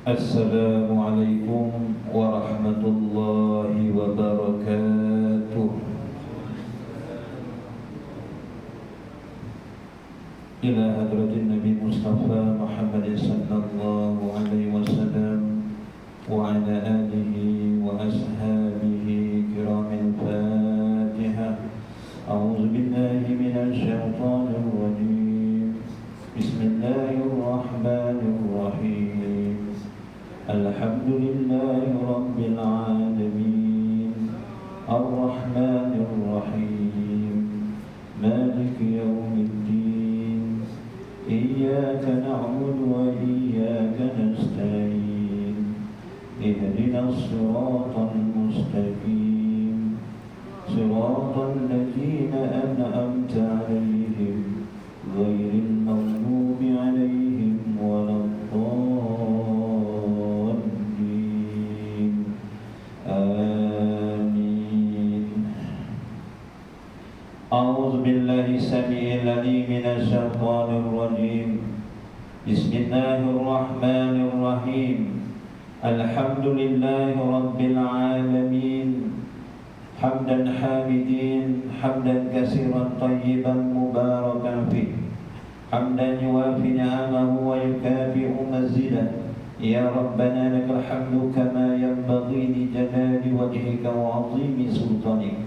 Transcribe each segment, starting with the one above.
Assalamualaikum warahmatullahi wabarakatuh. Ila hadratin Nabi Mustafa Muhammad sallallahu alaihi wasallam wa ala alihi wa ashabihi kiramil Fatihah. A'udzu billahi minasy syaithanir rajim. Bismillahirrahmanirrahim. Alhamdulillahi rabbil alamin. Ar-Rahmanir Rahim. Maliki yaumiddin. Iyyaka na'budu wa iyyaka nasta'in. Ihdinas siratal mustaqim. Siratal ladzina an'amta 'alaihim ghairil maghdubi 'alaihim waladdallin. Amin. A'udzu billahi samii'il 'aliim minasy syaithaanir rajiim. Bismillahirrahmanirrahim. Alhamdulillahi rabbil alamin. Hamdan hamidin, hamdan katsiran tayyiban mubarakan fih. Hamdan yuwafi ni'amahu wa yukafi'u mazidah. Ya Rabbana lakal hamdu kama yanbaghi li jalali wajhika wa 'azimi sultanik.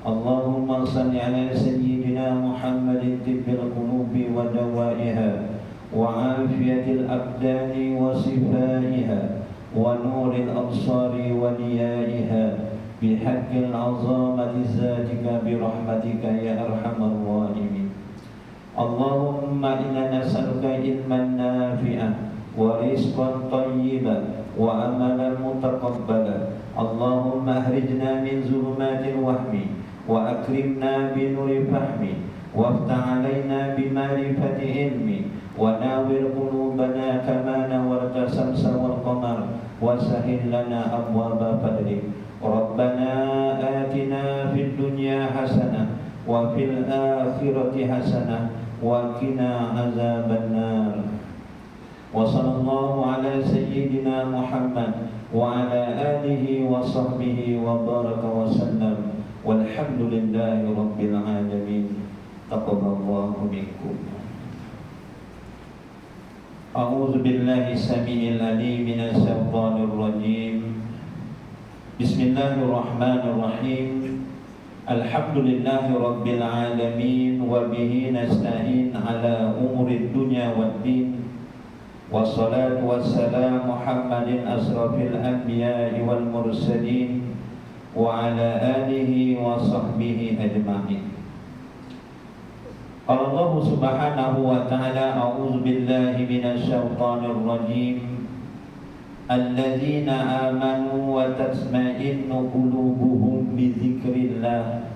Allahumma salli ala sayyidina Muhammadin tibbil qulubi wa dawaiha wa 'afiyatil abdani wa sifaiha wa nuril absari wa niyaiha bihaqqil 'azamati zatika birahmatika ya arhamar rahimin. Allahumma inna nas'aluka ilman nafi'an wa rizqan thayyiban wa amalan mutaqabbalan. Allahumma ahrijna min zulumatil wahmi wa akrimna bi nuri fahmi waftah alaina bi ma'rifati ilmi wa nawwir qulubana kama nawwarta samsa wal qamar wa sahhil lana abwaaba fadlik. Rabbana atina fid dunya hasanah wa fil akhirati hasanah wa qina azabannar. Wa sallallahu ala sayyidina Muhammad wa ala alihi wa sahbihi wa baraka wa sallam. Walhamdulillahi rabbil alamin. Taqabbalallahu minkum. A'udzu billahi samii'il 'aliim minasy syaithaanir rajiim. Bismillahirrahmanirrahim. Alhamdulillahi rabbil alamin wa bihi nasta'in ala umurid dunya waddin. Wassalatu wassalamu Muhammadin asrafil anbiya'i wal mursalin wa ala alihi wa sahbihi ajma'in. Qala Allah subhanahu wa ta'ala, a'udzu billahi minasy syaithanir rajim. Alladzina amanu wa tatma'innu qulubuhum bi dzikrillah.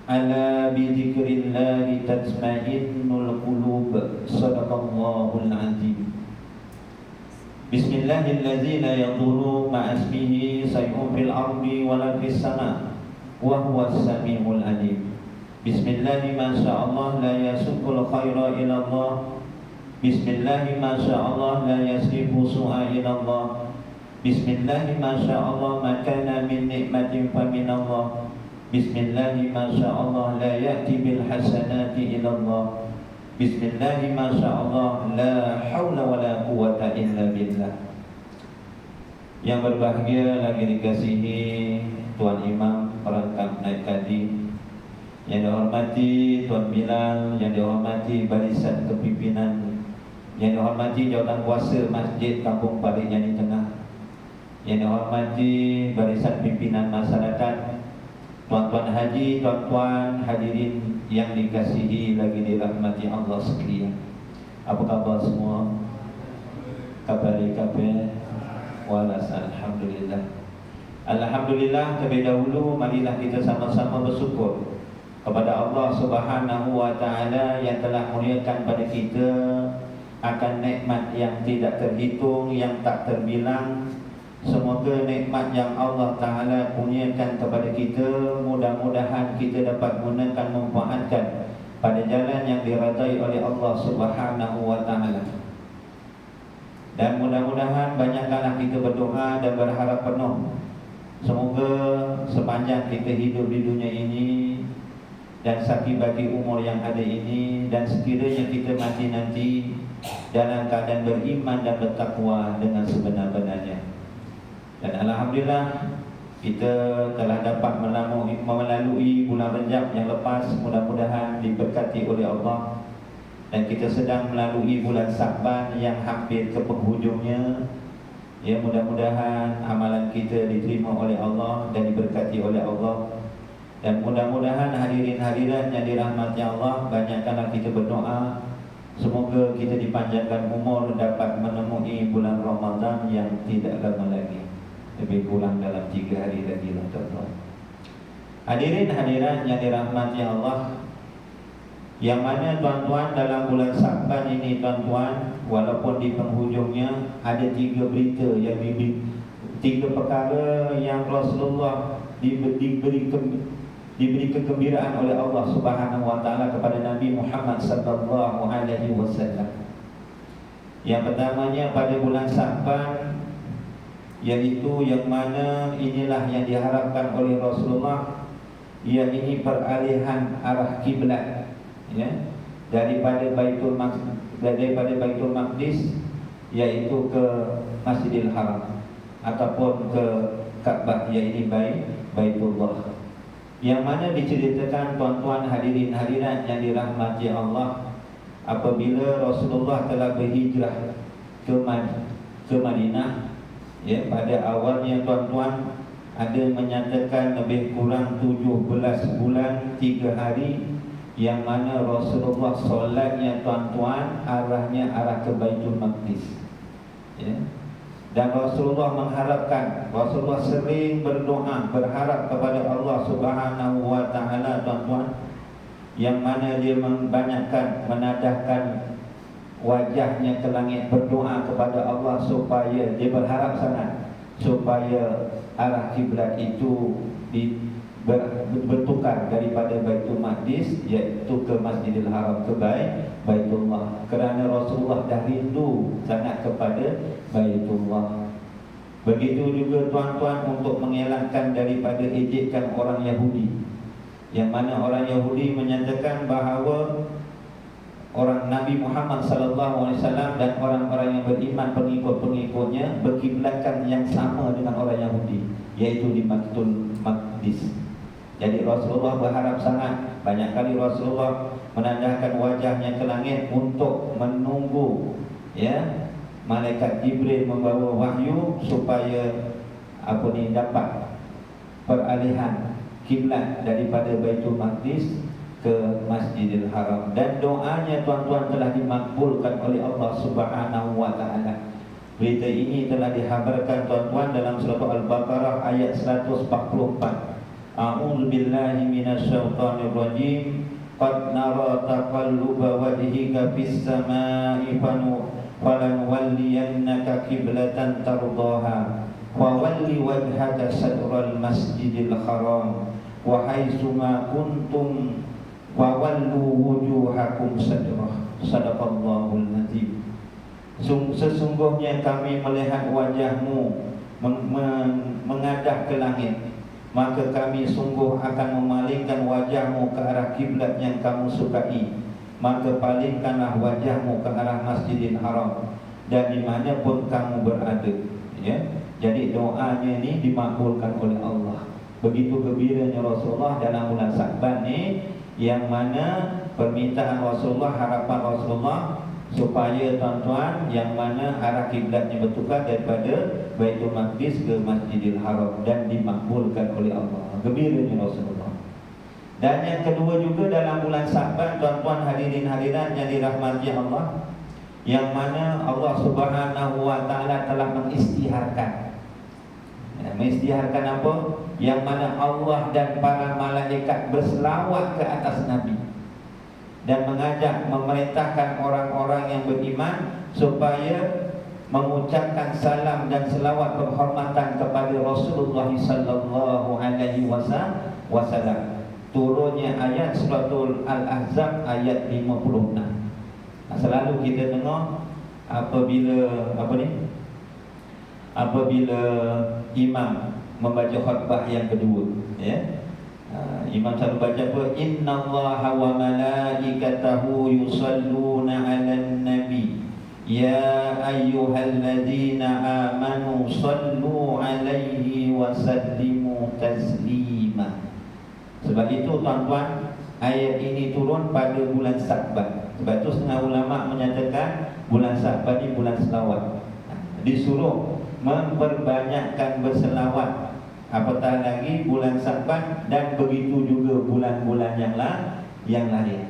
Ala bi dzikrillah tatma'innul qulub. Shadaqallahul azim. Bismillahilladzina yadhuru ma'asmihi say'un fil ardi wa la fis sama' wa huwas samiul alim. Bismillahi ma sya'allah la yasukul khaira ila Allah. Bismillahi ma sya'allah la yasrifu su'a ila Allah. Bismillahi ma sya'allah ma kana min ni'matin fa min Allah. Bismillahi ma sya'allah la ya'ti bil hasanati ila Allah. Bismillahi ma sya'allah la haula wa la quwwata illa billah. Yang berbahagia lagi dikasihi Tuan Imam perangkat naik tadi, yang dihormati Tuan Bilal, yang dihormati barisan kepimpinan, yang dihormati jawatan kuasa Masjid Kampung Balik Yani Tengah, yang dihormati barisan pimpinan masyarakat, tuan-tuan haji, tuan-tuan hadirin yang dikasihi lagi dirahmati Allah sekalian. Apa khabar semua? Kabar walas, alhamdulillah. Alhamdulillah, terlebih dahulu marilah kita sama-sama bersyukur kepada Allah Subhanahu wa ta'ala yang telah muliakan pada kita akan nikmat yang tidak terhitung, yang tak terbilang. Semoga nikmat yang Allah Ta'ala kurniakan kepada kita, mudah-mudahan kita dapat gunakan, memanfaatkan pada jalan yang diridai oleh Allah Subhanahu wa Ta'ala. Dan mudah-mudahan banyakkanlah kita berdoa dan berharap penuh, semoga sepanjang kita hidup di dunia ini dan sakit-bagi umur yang ada ini, dan sekiranya kita mati nanti dalam keadaan beriman dan bertakwa dengan sebenar-benarnya. Dan alhamdulillah kita telah dapat melalui bulan Rejab yang lepas, mudah-mudahan diberkati oleh Allah. Dan kita sedang melalui bulan Sa'ban yang hampir ke penghujungnya. Ya, mudah-mudahan amalan kita diterima oleh Allah dan diberkati oleh Allah. Dan mudah-mudahan hadirin-hadirat yang dirahmati Allah, banyakkanlah kita berdoa, semoga kita dipanjangkan umur dapat menemui bulan Ramadan yang tidak lama lagi, lebih kurang dalam 3 hari lagi lah tuan-tuan. Hadirin hadirat yang dirahmati Allah, yang mana tuan-tuan dalam bulan Sa'ban ini tuan-tuan, walaupun di penghujungnya ada 3 berita yang 3 perkara yang Rasulullah diberi kegembiraan oleh Allah Subhanahu wa taala kepada Nabi Muhammad sallallahu alaihi wasallam. Yang pertamanya pada bulan Sa'ban, yaitu yang mana inilah yang diharapkan oleh Rasulullah, yakni peralihan arah kiblat, ya, daripada Baitul Maqdis yaitu ke Masjidil Haram ataupun ke Ka'bah, yakni Baitullah. Yang mana diceritakan tuan-tuan hadirin hadirat yang dirahmati Allah, apabila Rasulullah telah berhijrah ke Madinah, ya, pada awalnya tuan-tuan ada menyatakan lebih kurang 17 bulan 3 hari, yang mana Rasulullah solatnya tuan-tuan arahnya arah ke Baitul Maqdis, ya. Dan Rasulullah mengharapkan, Rasulullah sering berdoa, berharap kepada Allah Subhanahu wa taala tuan-tuan, yang mana dia membanyakkan menadahkan wajahnya ke langit, berdoa kepada Allah supaya dia berharap sangat supaya arah kiblat itu bertukar daripada Baitul Maqdis iaitu ke Masjidil Haram, ke Baitullah, kerana Rasulullah dah rindu sangat kepada Baitullah. Begitu juga tuan-tuan untuk mengelakkan daripada ejekan orang Yahudi, yang mana orang Yahudi menyatakan bahawa orang Nabi Muhammad sallallahu alaihi wasallam dan orang-orang yang beriman pengikut-pengikutnya berkiblatkan yang sama dengan orang Yahudi, yaitu di Baitul Maqdis. Jadi Rasulullah berharap sangat, banyak kali Rasulullah menandahkan wajahnya ke langit untuk menunggu, ya, malaikat Jibril membawa wahyu supaya dapat peralihan kiblat daripada Baitul Maqdis ke Masjidil Haram. Dan doanya tuan-tuan telah dimakbulkan oleh Allah Subhanahu wa taala. Berita ini telah dihabarkan tuan-tuan dalam surah Al-Baqarah ayat 144. A'udzu billahi minasyaitonir rajim. Qad nara taqalluba wajhika fis samaa'i falanwalliyannaka qiblatan tardaha fawalli wajhaka satral masjidil haram wa haitsuma kuntum fawallu wujuhakum sadrah. Sadaqallahul azim. Sesungguhnya kami melihat wajahmu mengadah ke langit, maka kami sungguh akan memalingkan wajahmu ke arah kiblat yang kamu sukai, maka palingkanlah wajahmu ke arah Masjidil Haram dan dimanapun kamu berada, ya. Jadi doanya ini dimakbulkan oleh Allah. Begitu gembiranya Rasulullah dalam bulan Sa'ban ni, yang mana permintaan Rasulullah, harapan Rasulullah supaya tuan-tuan yang mana arah kiblatnya bertukar daripada Baitul Maqdis ke Masjidil Haram, dan dimakbulkan oleh Allah. Gembiranya Rasulullah. Dan yang kedua juga dalam bulan Sa'ban tuan-tuan hadirin hadirat yang dirahmati Allah, yang mana Allah Subhanahu wa taala telah mengisytiharkan. Mengisytiharkan apa? Yang mana Allah dan para malaikat berselawat ke atas Nabi dan mengajak, memerintahkan orang-orang yang beriman supaya mengucapkan salam dan selawat penghormatan kepada Rasulullah sallallahu alaihi wasallam. Turunnya ayat suratul Al-Ahzab ayat 56. Selalu kita dengar apabila apabila imam membaca khutbah yang kedua, ya. Imam selalu baca apa? Innallaha wa malaikatahu yusalluna 'alan nabi ya ayyuhalladzina amanu sallu 'alaihi wa sallimu taslima. Sebab itu tuan-tuan, ayat ini turun pada bulan Sya'ban. Sebab itu setengah ulama menyatakan bulan Sya'ban ini bulan selawat. Disuruh memperbanyakkan berselawat, apatah lagi bulan Sya'ban, dan begitu juga bulan-bulan yang lain.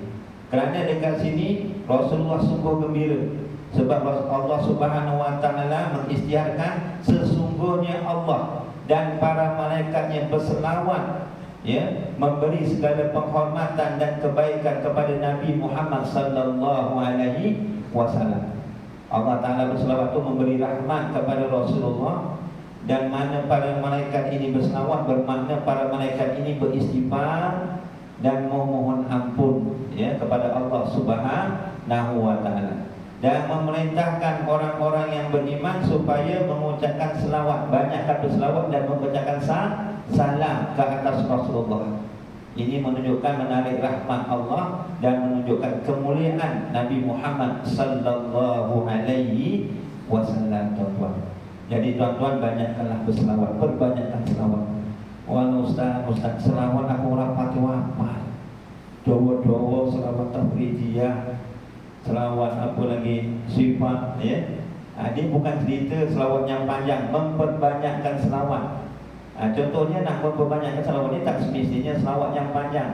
Kerana dekat sini Rasulullah sungguh gembira sebab Allah Subhanahu wa taala mengisytiharkan sesungguhnya Allah dan para malaikatnya berselawat, ya, memberi segala penghormatan dan kebaikan kepada Nabi Muhammad sallallahu alaihi wasallam. Allah Ta'ala berselawat itu memberi rahmat kepada Rasulullah. Dan mana para malaikat ini berselawat, bermakna para malaikat ini beristighfar dan memohon ampun, ya, kepada Allah Subhanahu wa Ta'ala. Dan memerintahkan orang-orang yang beriman supaya mengucapkan selawat, banyakkan berselawat dan membacakan salam ke atas Rasulullah. Ini menunjukkan menarik rahmat Allah dan menunjukkan kemuliaan Nabi Muhammad sallallahu alaihi wasallam, tuan-tuan. Jadi tuan-tuan, banyakkanlah berselawat, perbanyakkan selawat. Walau ustaz selawat aku orang pakai apa? Dawa-dawa selawat tafridiyah, selawat apa lagi, sifat, ya. Ini bukan cerita selawat yang panjang, memperbanyakkan selawat. Contohnya nak memperbanyakkan selawat ini tak semestinya selawat yang panjang.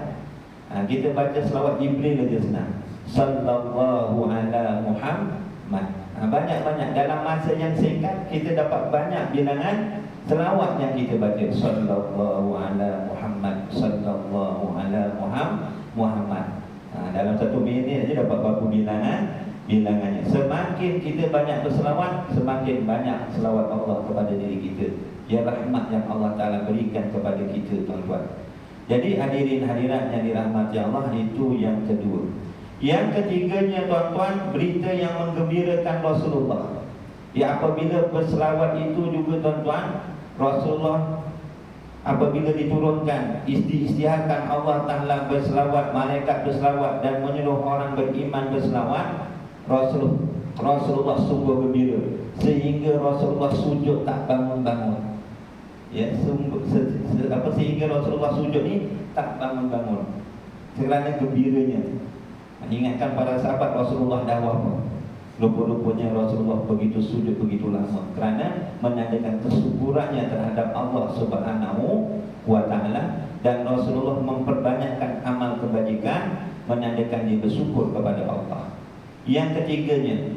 Kita baca selawat Jibril aja senang. Sallallahu ala Muhammad. Banyak-banyak dalam masa yang singkat kita dapat banyak bilangan selawat yang kita baca. Sallallahu ala Muhammad, sallallahu ala Muhammad. Dalam 1 minit aja dapat berapa bilangannya. Semakin kita banyak berselawat, semakin banyak selawat Allah kepada diri kita. Ya, rahmat yang Allah Ta'ala berikan kepada kita, tuan-tuan. Jadi hadirin hadirat yang dirahmati Allah, itu yang kedua. Yang ketiganya, tuan-tuan, berita yang menggembirakan Rasulullah. Ya, apabila berselawat itu juga, tuan-tuan, Rasulullah apabila diturunkan, istiharkan Allah Ta'ala berselawat, malaikat berselawat dan menyuruh orang beriman berselawat, Rasulullah sungguh gembira sehingga Rasulullah sujud tak bangun-bangun. Ya, sehingga Rasulullah sujud ni tak bangun-bangun kerana gembiranya. Ingatkan para sahabat, Rasulullah dah wafat. Rupa-rupanya Rasulullah begitu sujud begitu lama kerana menandakan kesyukurannya terhadap Allah Subhanahu wa Ta'ala. Dan Rasulullah memperbanyakkan amal kebajikan, menandakan dia bersyukur kepada Allah. Yang ketiganya,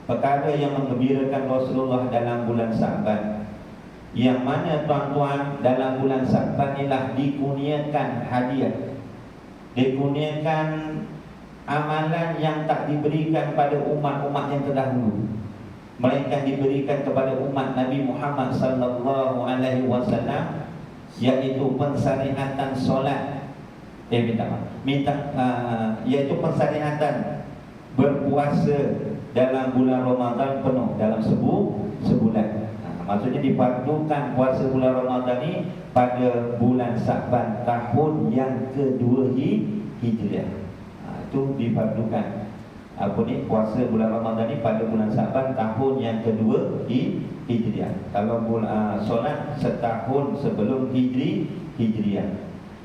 perkara yang menggembirakan Rasulullah dalam bulan Sya'ban, yang mana, tuan-tuan, dalam bulan Sya'ban inilah dikurniakan hadiah, dikurniakan amalan yang tak diberikan pada umat-umat yang terdahulu, melainkan diberikan kepada umat Nabi Muhammad sallallahu alaihi wasallam, iaitu pensyariatan solat. Iaitu pensyariatan berpuasa dalam bulan Ramadan penuh dalam sebulan. Maksudnya difardukan puasa bulan Ramadan ni pada bulan Sya'ban tahun yang kedua Hijriah. Itu difardukan puasa bulan Ramadan ni pada bulan Sya'ban tahun yang kedua Hijriah. Kalau solat setahun sebelum Hijriah.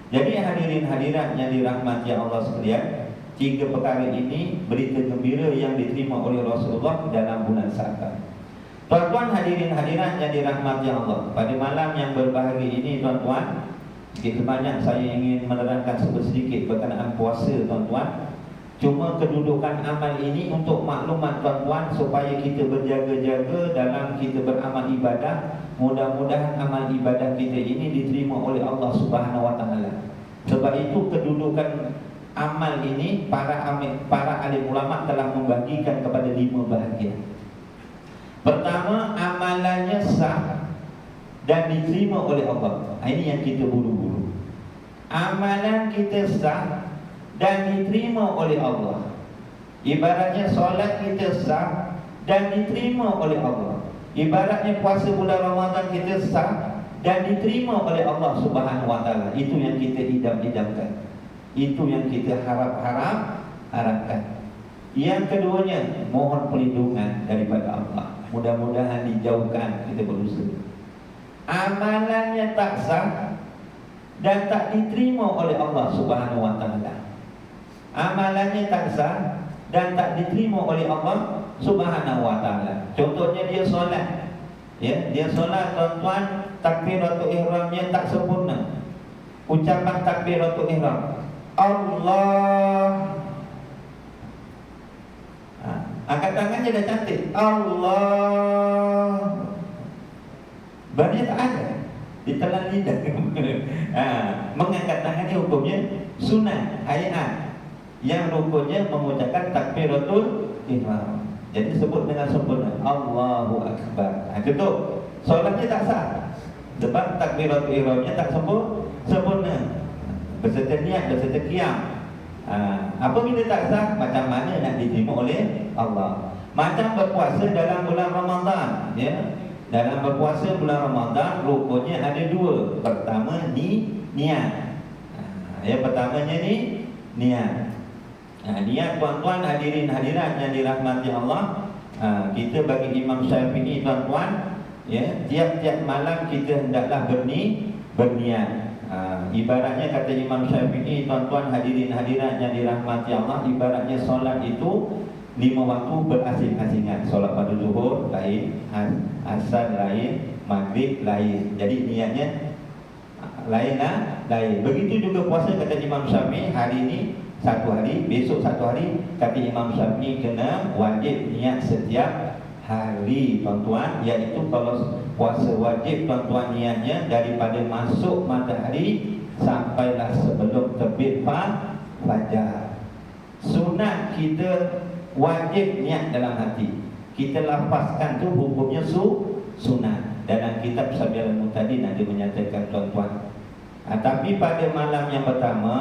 Jadi hadirin hadirat yang dirahmati Allah sekalian, 3 perkara ini berita gembira yang diterima oleh Rasulullah dalam bulan Sya'ban. Tuan-tuan hadirin hadirat yang dirahmati Allah, pada malam yang berbahagia ini, tuan-tuan, sedikit sebanyak saya ingin menerangkan sedikit berkenaan puasa, tuan-tuan. Cuma kedudukan amal ini untuk maklumat, tuan-tuan, supaya kita berjaga-jaga dalam kita beramal ibadah. Mudah-mudahan amal ibadah kita ini diterima oleh Allah Subhanahu wa Ta'ala. Sebab itu kedudukan amal ini para alim ulama telah membagikan kepada 5 bahagian. Pertama, amalannya sah dan diterima oleh Allah. Ini yang kita buru-buru. Amalan kita sah dan diterima oleh Allah. Ibaratnya solat kita sah dan diterima oleh Allah. Ibaratnya puasa bulan Ramadan kita sah dan diterima oleh Allah Subhanahu wa taala. Itu yang kita idam-idamkan. Itu yang kita harapkan. Yang keduanya, mohon perlindungan daripada Allah. Mudah-mudahan dijauhkan kita berusaha. Amalannya tak sah dan tak diterima oleh Allah Subhanahu wa taala. Amalannya tak sah dan tak diterima oleh Allah Subhanahu wa taala. Contohnya dia solat. Ya, dia solat tuan-tuan, takbiratul ihramnya tak sempurna. Ucapan takbiratul ihram, Allah. Angkat tangannya dah cantik, Allah. Barangnya tak ada, ditelan lidah. Mengangkat tangan ini hukumnya sunnah, hayat. Yang rukunnya mengucapkan takbiratul ihram. Jadi sebut dengan sempurna, Allahu Akbar. Contoh, solatnya tak sah sebab takbiratul ihramnya tak sempurna. Berserta niat, berserta qiyam. Apabila tak sah, macam mana nak diterima oleh Allah? Macam berpuasa dalam bulan Ramadan, ya. Dalam berpuasa bulan Ramadan, rukunnya ada dua. Pertama niat. Yang pertamanya niat. Niat tuan-tuan hadirin hadirat yang dirahmati Allah. Kita bagi Imam Syafi'i tuan-tuan, ya, tiap-tiap malam kita hendaklah berniat. Ibaratnya kata Imam Syafi'i tuan-tuan hadirin hadirat yang dirahmati Allah, ibaratnya solat itu 5 waktu berasing-asingan. Solat pada zuhur lain, asar lain, maghrib lain. Jadi niatnya lain. Begitu juga puasa kata Imam Syafi'i, hari ini satu hari, besok satu hari. Kata Imam Syafi'i kena wajib niat setiap hari tuan-tuan. Iaitu kalau puasa wajib tuan-tuan niatnya daripada masuk matahari sampailah sebelum terbit fajar. Sunat kita wajib niat dalam hati. Kita lafazkan tu hukumnya sunat. Dalam kitab Sabilul Muhtadin ada menyatakan tuan-tuan. Tapi pada malam yang pertama,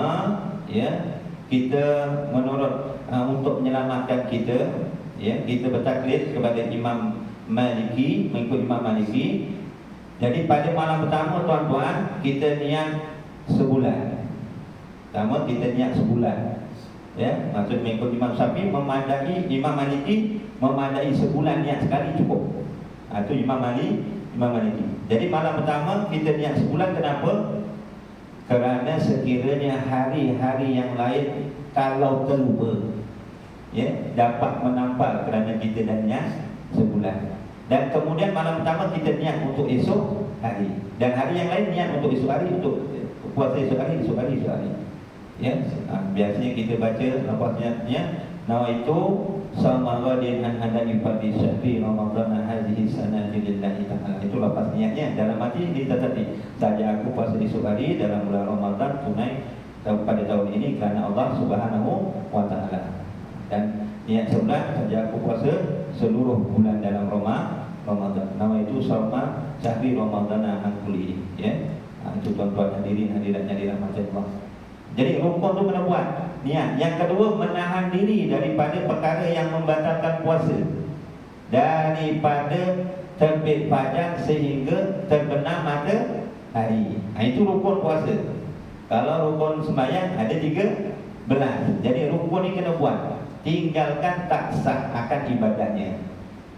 ya, kita menurut untuk menyelamatkan kita, ya, kita bertaklid kepada Imam Maliki, mengikut Imam Maliki. Jadi pada malam pertama tuan-tuan, kita niat sebulan. Pertama kita niat sebulan. Ya, maksud mengikut Imam Syafi'i memadai, Imam Maliki memadai sebulan niat sekali cukup. Itu Imam Maliki. Jadi malam pertama kita niat sebulan. Kenapa? Kerana sekiranya hari-hari yang lain kalau terlupa, ya, dapat menampal kerana kita dah niat sebulan. Dan kemudian malam pertama kita niat untuk esok hari, dan hari yang lain niat untuk esok hari, untuk puasa esok hari. Ya, biasanya kita baca lafaznya nawaitu samawadin an hadani fadhi syahri ramadhan hadhihi sanati lillahi ta'ala. Itu lafaz niatnya. Dalam hati ditetapkan, saja aku puasa esok hari dalam bulan Ramadan tunai pada tahun ini kerana Allah Subhanahu wa taala. Dan niat sebulan saja aku puasa seluruh bulan dalam Ramadan. Nawaitu sama syahri ramadhan an kulli. Ya. Itu tuan-tuan hadirin hadirat yang dirahmati Allah. Jadi rukun tu kena buat niat. Yang kedua, menahan diri daripada perkara yang membatalkan puasa, daripada terbit fajar sehingga terbenam matahari. Itu rukun puasa. Kalau rukun sembahyang ada 13. Jadi rukun ni kena buat. Tinggalkan tak sah akan ibadahnya.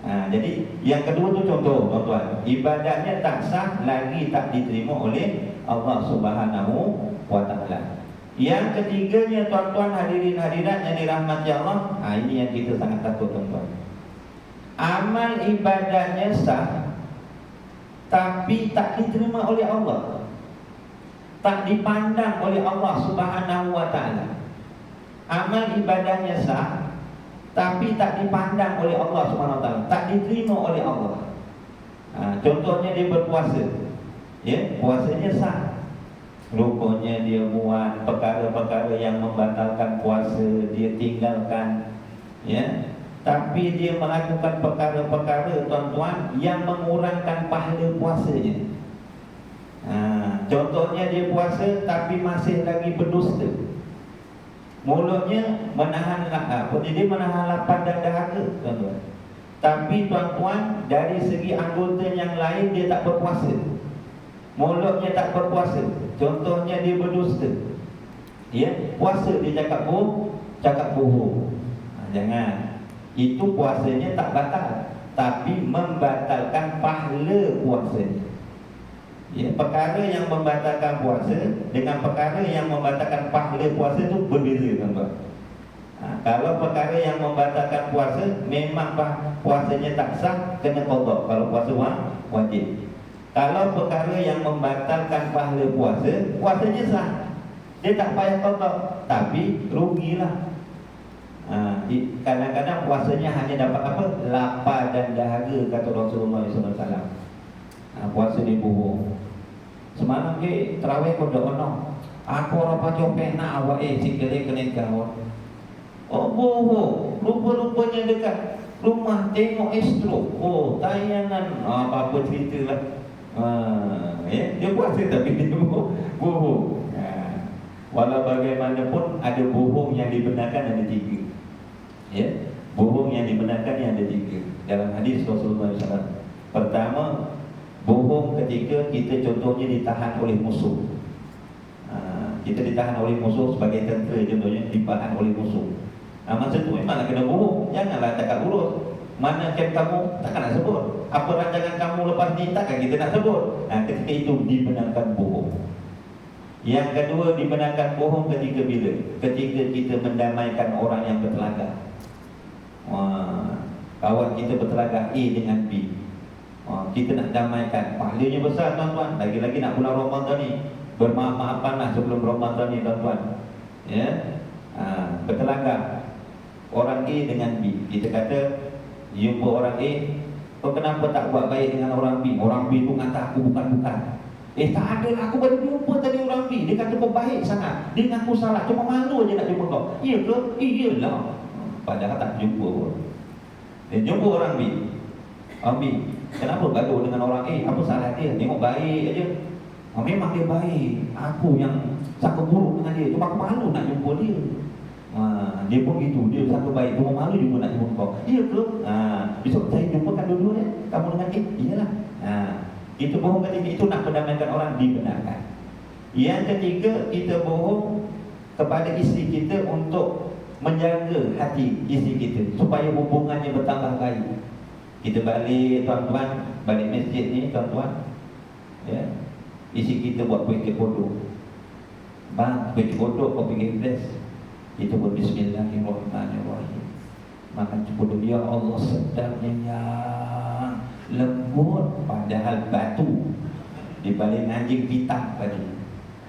Jadi yang kedua tu contoh tuan-tuan, ibadahnya tak sah lagi tak diterima oleh Allah Subhanahu wa taala. Yang ketiganya tuan-tuan hadirin hadirat yang dirahmati Allah, ini yang kita sangat takut tuan-tuan. Amal ibadahnya sah tapi tak diterima oleh Allah, tak dipandang oleh Allah Subhanahu wa taala. Amal ibadahnya sah tapi tak dipandang oleh Allah Subhanahu wa taala, tak diterima oleh Allah. Contohnya dia berpuasa, ya, puasanya sah, rukunnya dia buat, perkara-perkara yang membatalkan puasa dia tinggalkan, ya. Tapi dia melakukan perkara-perkara tuan-tuan yang mengurangkan pahala puasanya. Contohnya dia puasa tapi masih lagi berdusta. Mulutnya menahan lapar, dia menahan lapar dan dahaga tuan-tuan. Tapi tuan-tuan, dari segi anggota yang lain dia tak berpuasa, mulutnya tak berpuasa. Contohnya dia berdusta, ya, puasa dia cakap bohong. Jangan. Itu puasanya tak batal, tapi membatalkan pahala puasanya. Ya, perkara yang membatalkan puasa dengan perkara yang membatalkan pahala puasa itu berbeza, tuan-tuan. Kalau perkara yang membatalkan puasa, memang puasanya tak sah, kena qada kalau puasa wajib. Kalau perkara yang membatalkan pahala puasa, puasanya sah, dia tak payah qada, tapi rugilah. Kadang-kadang puasanya hanya dapat apa? Lapar dan dahaga, kata Rasulullah SAW. Puasa dia bohong. Semalam ke terawih kau dah ono. Aku orang pacopek nak awak sikit kena kau. Oh bohong. Rupa-rupanya dekat rumah tengok Astro. Oh tayangan apa-apa cerita lah. Dia puasa tapi dia bohong. Walau bagaimanapun ada bohong yang dibenarkan ada 3. Ya, bohong yang dibenarkan yang ada 3 dalam hadis Rasulullah SAW. Pertama, bohong ketika kita contohnya ditahan oleh musuh. Kita ditahan oleh musuh sebagai tentera, contohnya ditahan oleh musuh. Masa tu memanglah kena bohong. Janganlah cakap buruk. Mana camp kamu, takkan nak sebut. Apa rancangan kamu lepas ni, takkan kita nak sebut. Ketika itu dibenarkan bohong. Yang kedua, dibenarkan bohong ketika bila? Ketika kita mendamaikan orang yang bertelagak. Kawan kita bertelagak A dengan B, kita nak damaikan. Pahalanya besar, tuan-tuan. Lagi-lagi nak bulan Ramadan ni, bermaaf-maafanlah sebelum Ramadan ni, tuan-tuan. Ya, bertelagak orang A dengan B. Kita kata jumpa orang A, kau kenapa tak buat baik dengan orang B? Orang B tu kata aku bukan-bukan. Tak ada lah, aku baru jumpa tadi orang B. Dia kata kau baik sangat, dia ngaku salah, cuma malu je nak jumpa kau. Iya ke? Iyalah. Padahal tak jumpa pun. Dia jumpa orang B. Orang B, kenapa gaduh dengan orang A? Apa salah dia? Tengok baik aja. Memang dia baik, aku yang sangka buruk dengan dia, cuma aku malu nak jumpa dia. Dia pun gitu, dia sangka baik, cuma malu juga nak jumpa kau. Iya ke? Besok saya jumpakan dua-dua ya, kamu dengan A. Iyalah. Itu bohong ketika itu nak mendamaikan orang, dibenarkan. Yang ketiga, kita bohong kepada isteri kita untuk menjaga hati isteri kita supaya hubungannya bertambah baik. Kita balik, tuan-tuan, balik masjid ni, tuan-tuan, ya, isteri kita buat kuih kodok. Bang, kuih kodok kau pergi bless. Kita buat bismillahirrahmanirrahim. Makan kodok, ya Allah, sedapnya yang lembut, padahal batu di balik anjing pitam tadi.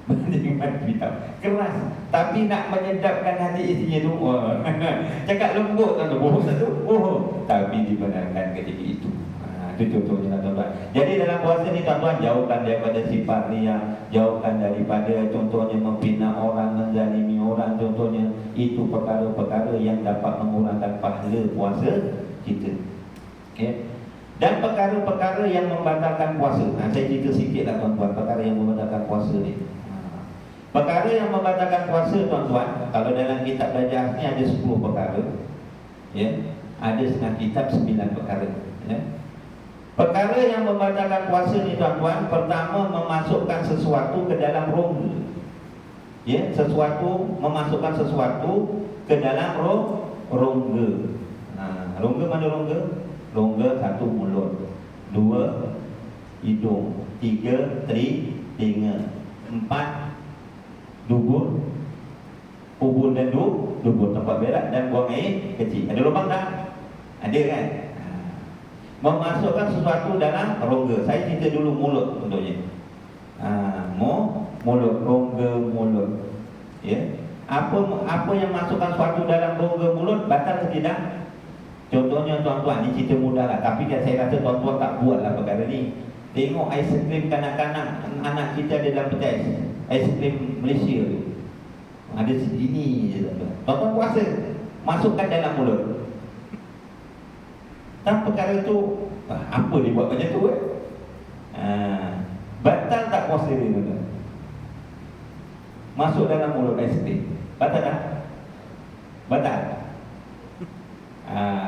Anjing pitam keras, tapi nak menyedapkan hati istrinya tu. Cakap lembut kan, bohong satu, bohong, tapi dibenarkan ketika itu. Itu contohnya, tuan-tuan. Jadi dalam puasa ni, tuan-tuan, jauhkan daripada sifat riya, jauhkan daripada contohnya memfitnah orang, menzalimi orang, contohnya itu perkara-perkara yang dapat mengurangkan pahala puasa kita. Okay. Dan perkara-perkara yang membatalkan puasa. Saya cerita sikit lah, tuan-tuan, perkara yang membatalkan puasa ni. Perkara yang membatalkan puasa, tuan-tuan, kalau dalam kitab belajar ni ada 10 perkara, ya. Ada setengah kitab 9 perkara, ya. Perkara yang membatalkan puasa ni, tuan-tuan, pertama memasukkan sesuatu ke dalam rongga. Ya, memasukkan sesuatu ke dalam rongga. Rongga mana rongga? Rongga 1 mulut, 2 hidung, 3 telinga, 4 dubur, dan dubur tempat berak dan buang air kecil. Ada lubang tak? Ada kan? Memasukkan sesuatu dalam rongga. Saya cerita dulu mulut contohnya. Mulut, rongga mulut. Ya. Apa yang masukkan sesuatu dalam rongga mulut batal atau tidak? Contohnya, tuan-tuan, ni cerita mudah lah, tapi saya rasa tuan-tuan tak buat lah perkara ni. Tengok aiskrim kanak-kanak, anak kita ada dalam peti aiskrim Malaysia tu, ada segini je, tuan-tuan. Tuan-tuan puasa, masukkan dalam mulut. Tak perkara tu, apa dia buat macam tu batal tak puasa dia, tuan-tuan? Masuk dalam mulut aiskrim, batal tak? Batal.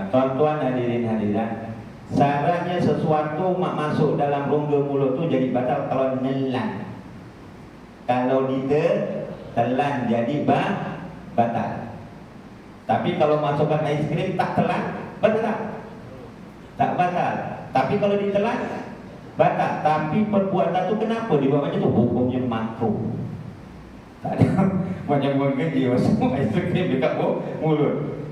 Tuan-tuan hadirin hadirat, syaratnya sesuatu masuk dalam rongga mulut tu jadi batal kalau nelan. Kalau ditelan jadi batal. Tapi kalau masukkan aiskrim tak telan, batal tak? Tak batal. Tapi kalau ditelan, batal. Tapi perbuatan tu kenapa dibuat macam tu? Hukumnya makruh. Tak ada macam orang kerja masuk aiskrim dekat mulut.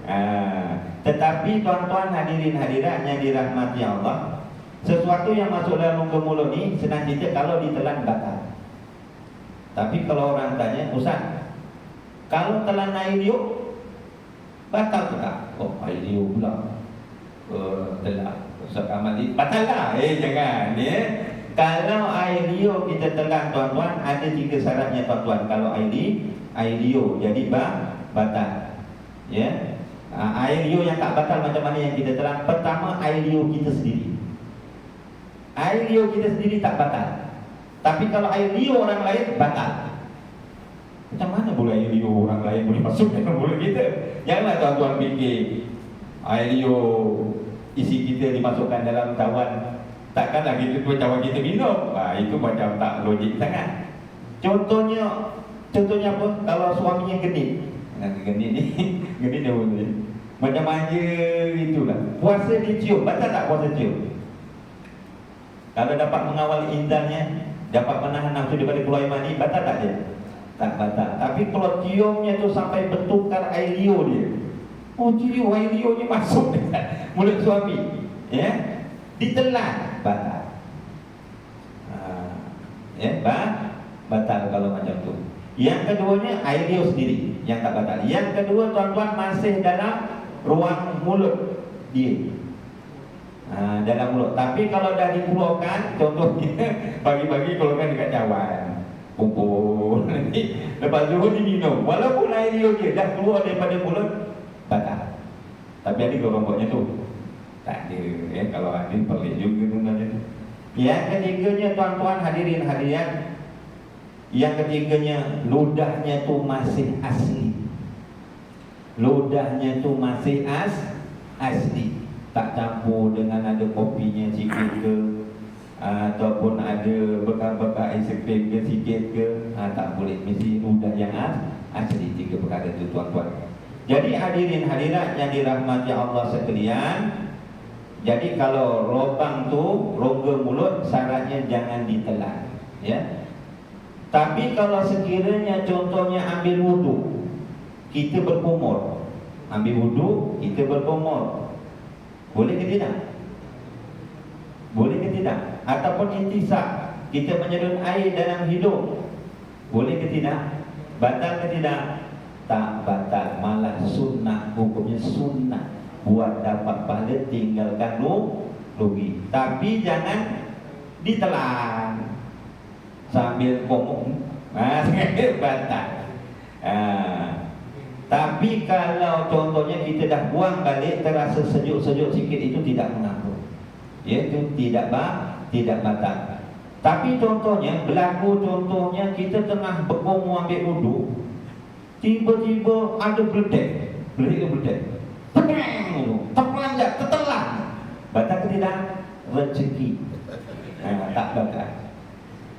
Tetapi tuan-tuan hadirin hadirat yang dirahmati Allah, sesuatu yang masuk dalam rongga mulut ni senang cerita kalau ditelan batal. Tapi kalau orang tanya, Ustaz, kalau telan air liur batal ke tak? Oh, air liur pula telan Ustaz Amali, batal lah? Jangan Kalau air liur kita telan tuan-tuan, ada 3 syaratnya tuan-tuan. Kalau air liur jadi batal. Air liur yang tak batal macam mana yang kita telan? Pertama, air liur kita sendiri. Air liur kita sendiri tak batal. Tapi kalau air liur orang lain, batal. Macam mana boleh air liur orang lain boleh masuk dalam mulut kita? Janganlah tuan-tuan fikir air liur isi kita dimasukkan dalam cawan, takkanlah kita cawan kita minum. Itu macam tak logik sangat. Contohnya apa? Kalau suaminya genit. Genit ni genit dia boleh macam manja itulah. Puasa dicium, batal tak puasa cium? Kalau dapat mengawal indahnya, dapat menahan nafsu daripada keluar mani, batal tak dia? Tak batal. Tapi kalau ciumnya tu sampai bertukar air liur dia, cium air liurnya masuk dekat mulut suami, ditelan, batal. Batal kalau macam tu. Yang keduanya air liur sendiri yang tak batal. Yang kedua tuan-tuan masih dalam ruang mulut dia, dalam mulut. Tapi kalau dah dikeluarkan, contohnya pagi-pagi keluarkan dekat cawan, kumpul nanti lepas zuhur diminum, walaupun air liur dia dah keluar daripada mulut, batal. Tapi ada kelompoknya tu tak ada. Kalau ada pelik juga sebenarnya. Yang ketiganya tuan-tuan hadirin hadirat, yang ketiganya ludahnya tu masih asli. Ludahnya tu masih asli, tak campur dengan ada kopinya sikit ke, ataupun ada bekas-bekas aiskrim ke sikit ke, tak boleh. Mesti ludah yang asli. 3 perkara tu tuan-tuan. Jadi hadirin hadirat yang dirahmati Allah sekalian, jadi kalau lubang tu rongga mulut, syaratnya jangan ditelan, Tapi kalau sekiranya contohnya ambil wudu, kita berkumur, ambil wudu, kita berkumur, boleh ke tidak? Boleh ke tidak? Ataupun intisab, kita menyedut air dalam hidung, boleh ke tidak? Batal ke tidak? Tak batal, malah sunnah. Hukumnya sunnah. Buat dapat pahala, tinggalkan rugi. Tapi jangan ditelan sambil ngomong, batal. Tapi kalau contohnya kita dah buang balik, terasa sejuk-sejuk sikit, itu tidak mengapa, itu tidak batal. Tapi contohnya berlaku, contohnya kita tengah bergumul ambil wudu, tiba-tiba ada beledek, terpelanjak, tertelan, batal ke tidak? Rezeki, tak batal.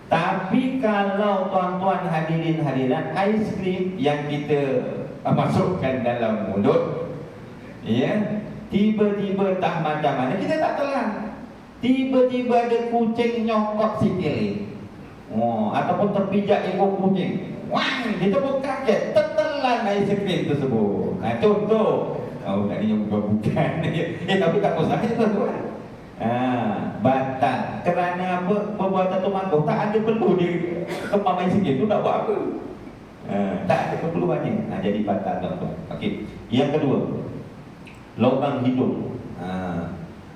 Tapi kalau tuan-tuan hadirin hadirat, aiskrim yang kita masukkan dalam mulut, tiba-tiba tak macam mana, kita tak telan, tiba-tiba ada kucing nyokok sikit, ataupun terpijak ekor kucing, kita pun kaget, tertelan aiskrim tersebut. Contoh, tak dia bukan tapi tak usah tuan-tuan. Batal. Kerana apa? Perbuatan tu makruh, tak ada perlu dia kemamai sikit tu nak buat apa? Tak ada keperluannya. Jadi batal tuan-tuan. Okey. Yang kedua, lubang hidung.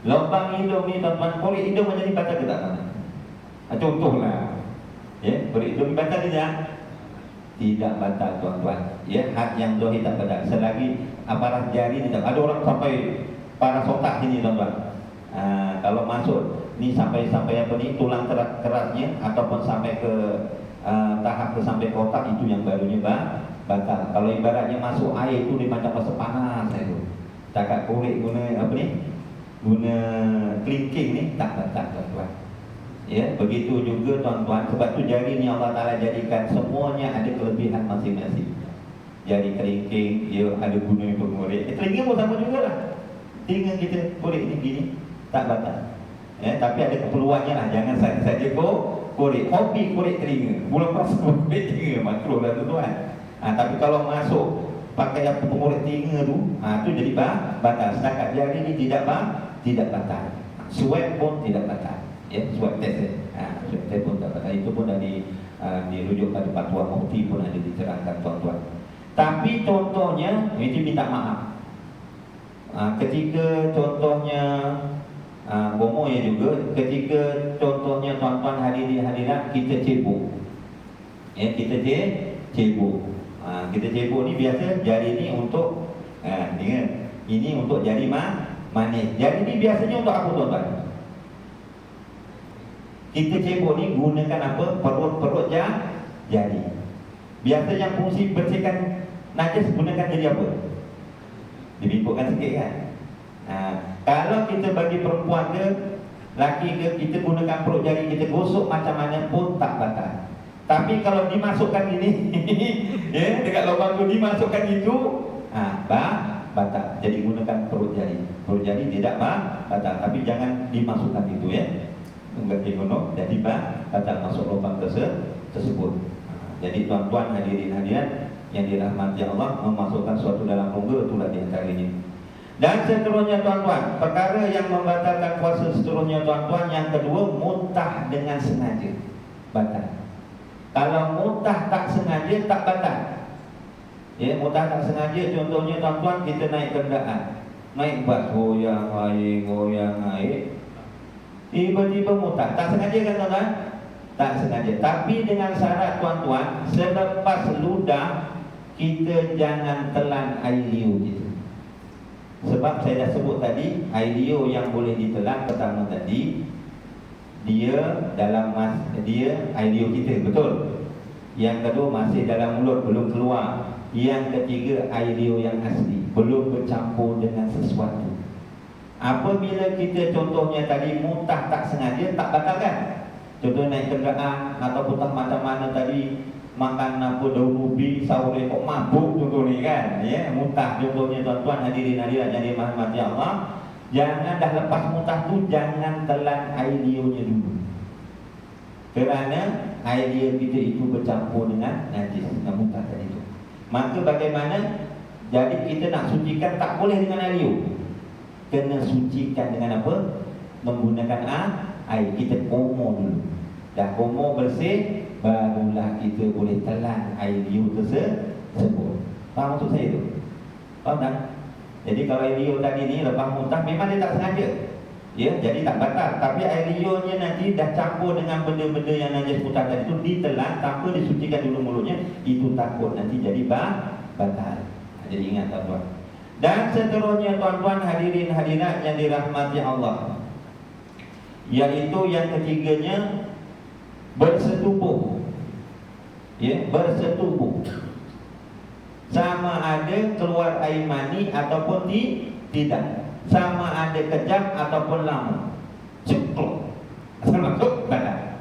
Lubang hidung ni tuan-tuan, korek hidung macam ni batal ke tak? Contohlah, korek hidung batal tidak? Tidak batal tuan-tuan. Had yang zahir tak batal. Selagi aparat jari tidak. Ada orang sampai paras otak sini tuan-tuan. Kalau masuk ni sampai apa ni, tulang kerasnya, ataupun sampai ke tahap sampai ke otak, itu yang barunya batal. Kalau ibaratnya masuk air itu dia macam rasa panas itu. Cakap korek guna apa ni? Guna kelingking ni tak batal tuan-tuan. Ya, begitu juga tuan-tuan, sebab tu jari ni Allah Taala jadikan semuanya ada kelebihan masing-masing. Jari kelingking dia ada guna pengorek. Telinga pun sama jugalah. Telinga kita korek ni gini tak batal. Ya, tapi ada keperluannya lah. Jangan saja korek. Hobi korek telinga. Bulan puasa korek telinga makruh lah tuan-tuan. Tapi kalau masuk pakai apa pengorek telinga tu, tu jadi batal. Setakat jari ni tidak batal. Swab pun tidak batal. Ya, swab test swab test pun tak batal. Itu pun dah dirujuk pada fatwa mufti pun ada dicerahkan tuan-tuan. Tapi contohnya itu minta maaf. Ketika contohnya bomo ya juga, ketika contohnya tuan-tuan hadirat kita cebok. Ya, kita cebok. Kita cebok ni biasa jari ni untuk ini untuk jari manis. Jari ni biasanya untuk apa tuan-tuan? Kita cebok ni gunakan apa? Perut jari. Biasa yang fungsi bersihkan najis gunakan jadi apa? Dibipukkan sikit kan? Kalau kita bagi perempuan ke laki ke, kita gunakan perut jari, kita gosok macam mana pun tak batal. Tapi kalau dimasukkan ini ya, dekat lubang tu dimasukkan itu batal. Jadi gunakan perut jari. Perut jari tidak batal, tapi jangan dimasukkan itu ya. Enggak digunakan jadi batal masuk lubang tersebut. Jadi tuan-tuan hadirin yang dirahmati Allah, memasukkan suatu dalam rongga itulah di antaranya. Dan seterusnya tuan-tuan, perkara yang membatalkan puasa seterusnya tuan-tuan, yang kedua, muntah dengan sengaja batal. Kalau muntah tak sengaja tak batal. Ya, muntah tak sengaja contohnya tuan-tuan, kita naik kenderaan, naik bas, goyang air, tiba-tiba muntah. Tak sengaja kan tuan-tuan? Tak sengaja. Tapi dengan syarat tuan-tuan, selepas ludah kita jangan telan air liur gitu. Sebab saya dah sebut tadi, air liur yang boleh ditelan pertama tadi, dia air liur kita, betul. Yang kedua masih dalam mulut, belum keluar. Yang ketiga air liur yang asli, belum bercampur dengan sesuatu. Apabila kita contohnya tadi muntah tak sengaja, tak batal kan? Contoh naik kenderaan ataupun tak macam mana tadi, makan apa daun ubi sahur kok mabuk contoh ni kan, ya, muntah contohnya tuan-tuan hadirin yang dirahmati Allah. Jangan dah lepas muntah tu jangan telan air liurnya dulu, kerana air liur kita itu bercampur dengan najis yang muntah tadi tu. Maka bagaimana? Jadi kita nak sucikan tak boleh dengan air liur, kena sucikan dengan apa? Menggunakan air. Kita komo dulu. Dah komo bersih, barulah kita boleh telan air liur tersebut. Faham maksud saya tu? Faham tak? Jadi kalau air liur tadi ni lepas muntah memang dia tak sengaja, ya, jadi tak batal. Tapi air liurnya nanti dah campur dengan benda-benda yang najis muntah tadi tu, ditelan tanpa disucikan dulu mulutnya, itu takut nanti jadi batal. Jadi ingat tuan-tuan. Dan seterusnya tuan-tuan hadirin hadirat yang dirahmati Allah, yaitu yang ketiganya bersetubuh. Ya, bersetubuh. Sama ada keluar air mani ataupun tidak. Sama ada kejap ataupun lama. Cukup. Asal masuk batal.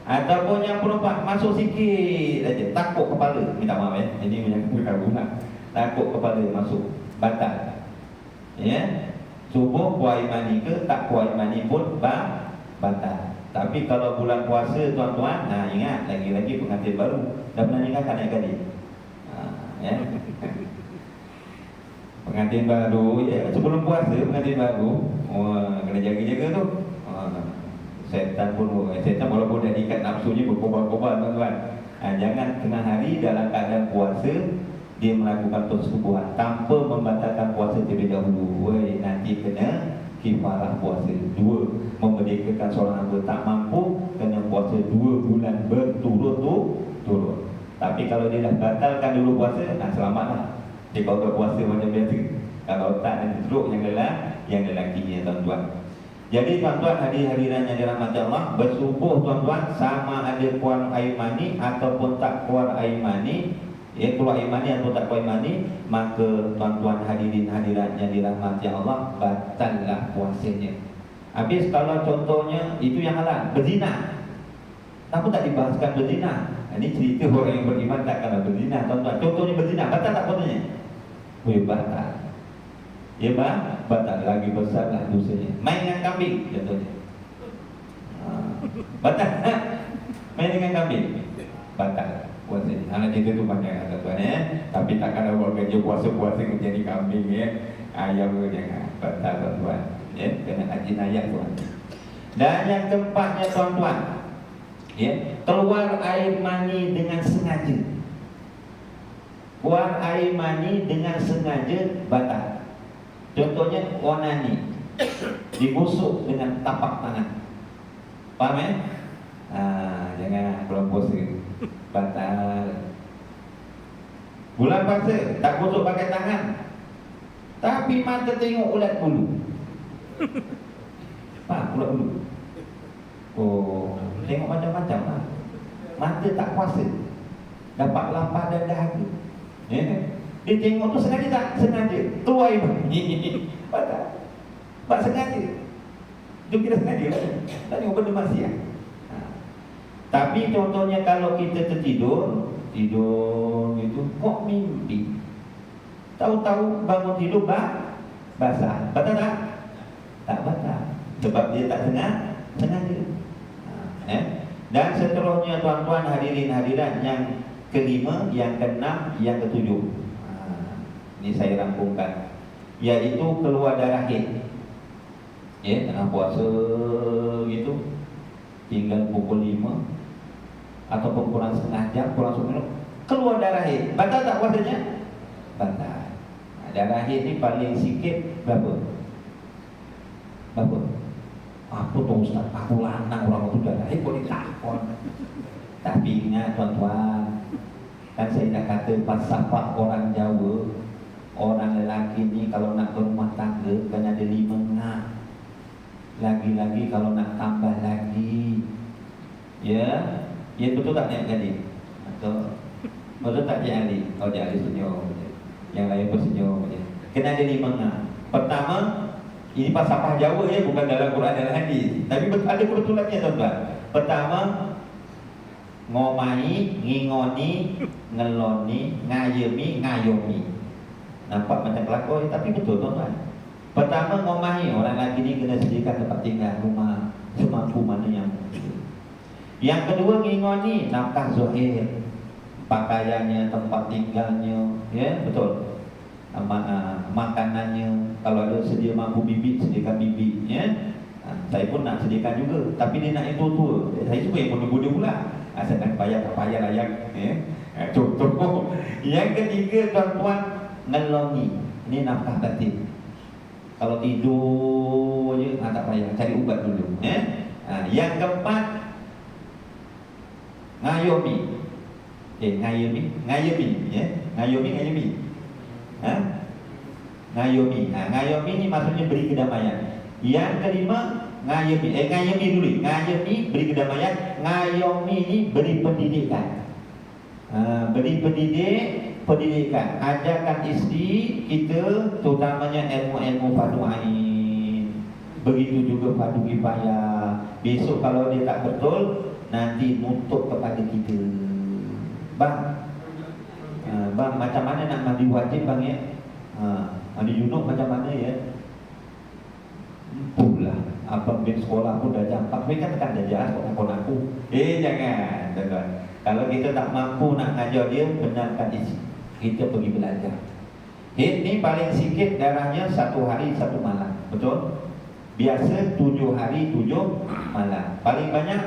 Ataupun yang perempuan masuk sikit saja, takut kepala. Minta maaf ya. Ini bukan guna. Takut kepala masuk batal. Ya. Subuh kuah air mani ke tak kuah air mani pun batal. Tapi kalau bulan puasa tuan-tuan, ingat lagi-lagi pengantin baru dah pernah nikahkan adik-adik. Ya. Pengantin baru ya, sebelum puasa pengantin baru, kena jaga-jaga tu. Setan walaupun dah diikat nafsunya berkobar-kobar tuan-tuan. Jangan tengah hari dalam keadaan puasa dia melakukan persetubuhan tanpa membatalkan puasa terlebih dahulu. Nanti kena kifarah puasa 2, memerdekakan seorang hamba tak mampu, kena puasa 2 bulan berturut-turut. Tapi kalau dia dah batalkan dulu puasa, selamatlah. Dia kalau puasa macam biasa. Kalau tak nanti teruk yang lelakinya tuan-tuan. Jadi tuan-tuan hadirin yang dirahmati Allah, bersubuh tuan-tuan sama ada keluar air mani ataupun tak keluar air mani, Ya, keluar air mani atau tak keluar air mani, maka tuan-tuan hadirin hadirat yang dirahmati Allah, batallah puasanya. Habis kalau contohnya itu yang halal, berzina. Kenapa tak dibahaskan berzina? Ini cerita orang yang beriman takkanlah berzina, tuan-tuan. Contohnya berzina, batal tak puasanya? Weh, batal. Ya bang, batal, lagi besarlah dosanya. Main dengan kambing contohnya. Batal. Main dengan kambing, batal puasanya. Anak cerita tu banyak tuan-tuan ya. Tapi takkan ada buat kerja puasa-puasa menjadi kambing ya. Ayam tu jangan, batal tuan-tuan. Ya, kena haji ayat tuan. Dan yang keempatnya tuan-tuan, ya, keluar air mani dengan sengaja. Keluar air mani dengan sengaja batal. Contohnya onani, dibusuk dengan tapak tangan. Faham ya? Jangan belum puasa, batal. Bulan puasa tak busuk pakai tangan, tapi mata tengok ulat bulu. Ulat bulu. Oh, tengok macam-macam lah. Mata tak puasa, dapat lapar dan dahaga. Ya? Dia tengok tu sengaja tak? Sengaja. Keluar air mani. Batal. Tak sengaja. Itu kita sengaja lah. Tak tengok benda maksiat. Tapi contohnya kalau kita tertidur, tidur gitu, kok mimpi, tahu-tahu bangun tidur basah, batal tak? Tak batal. Sebab dia tak sengaja. Dan seterusnya tuan-tuan hadirin hadirat, yang kelima, yang keenam, yang ketujuh. Ini saya rangkumkan, yaitu keluar darah haid. Ya, tengah puasa gitu, tinggal pukul 5 ataupun kurang setengah jam, kurang 10 minit, keluar darah haid. Batal tak puasanya? Batal. Darah haid ni paling sikit berapa? Berapa? Apa tu Ustaz? Aku lanang orang tu darah haid boleh takon. Tapi ingat tuan-tuan, kan saya dah kata falsafah orang Jawa, orang lelaki ni kalau nak berumah tangga kena ada 5 nak. Lagi-lagi kalau nak tambah lagi, ya, ya betul tak Nek Gading? Betul tak Cik Ali? Oh, Cik Ali senyum, yang lain pun senyum. Kena ada 5 nak. Pertama, ini falsafah Jawa ya, bukan dalam Quran dan hadis, tapi ada kebetulannya tuan-tuan. Pertama, ngomai, ngingoni, ngeloni, ngayemi, ngayomi. Nampak macam kelakon, tapi betul tuan-tuan. Pertama, ngomahi, orang lagi ni kena sediakan tempat tinggal, rumah semampu mana yang mungkin. Yang kedua, ngingoni, nafkah zahir, pakaiannya, tempat tinggalnya, ya betul. Makanannya, kalau ada sedia mampu bibit, sediakan bibit, ya. Saya pun nak sediakan juga, tapi dia nak yang tua-tua. Saya suka yang muda-muda pula. Asalkan payah tak payah layak, ya. Contoh. Yang ketiga tuan-tuan, ngelongi, ini nafkah batin. Kalau tidur je, tak payah, cari ubat dulu. Yang keempat, ngayomi. Ngayomi, ya. Ngayomi. Ngayomi. Ngayomi ni maksudnya beri kedamaian. Yang kelima, ngayomi dulu. Ngayomi beri kedamaian. Ngayomi ni beri pendidikan. Beri pendidikan, ajarkan isteri kita terutamanya ilmu-ilmu fardu ain. Begitu juga fardu kifayah. Besok kalau dia tak betul, nanti nuntut kepada kita. Bang, macam mana nak mandi wajib bang ya? Mandi junub macam mana ya? Pula abang bin sekolah pun dah jam 4. Tapi kan tekan dah sekolah aku. Jangan tuan-tuan. Kalau kita tak mampu nak ngajar dia, benarkan isi, kita pergi belajar. Haid ni paling sikit darahnya 1 hari 1 malam. Betul? Biasa 7 hari 7 malam. Paling banyak